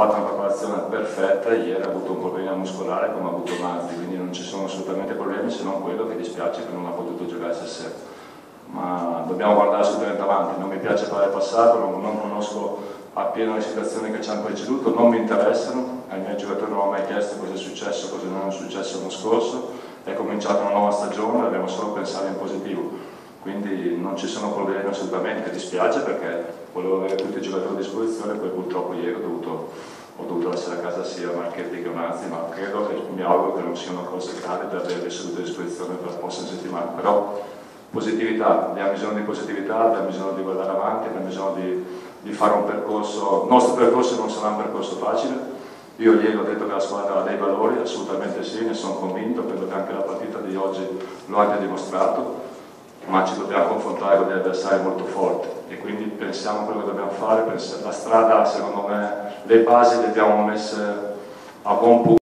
fatto una preparazione perfetta, ieri ha avuto un problema muscolare come ha avuto Mazzi, quindi non ci sono assolutamente problemi se non quello che dispiace che non ha potuto giocare stasera. Ma dobbiamo guardare assolutamente avanti, non mi piace fare il passato, non conosco appieno le situazioni che ci hanno preceduto, non mi interessano, ai miei giocatori non ho mai chiesto cosa è successo, cosa non è successo l'anno scorso, è cominciata una nuova stagione, dobbiamo solo pensare in positivo. Quindi non ci sono problemi assolutamente, dispiace perché volevo avere tutti i giocatori a disposizione, poi purtroppo ieri ho dovuto lasciare a casa sia Marchetti che Onazzi, ma credo e mi auguro che non siano cose tali da averli subito a disposizione per la prossima settimana. Però positività, abbiamo bisogno di positività, abbiamo bisogno di guardare avanti, abbiamo bisogno di fare un percorso, il nostro percorso non sarà un percorso facile. Io ieri ho detto che la squadra ha dei valori, assolutamente sì, ne sono convinto, credo che anche la partita di oggi lo abbia dimostrato, ma ci dobbiamo confrontare con degli avversari molto forti e quindi pensiamo a quello che dobbiamo fare, la strada secondo me, le basi le abbiamo messe a buon punto.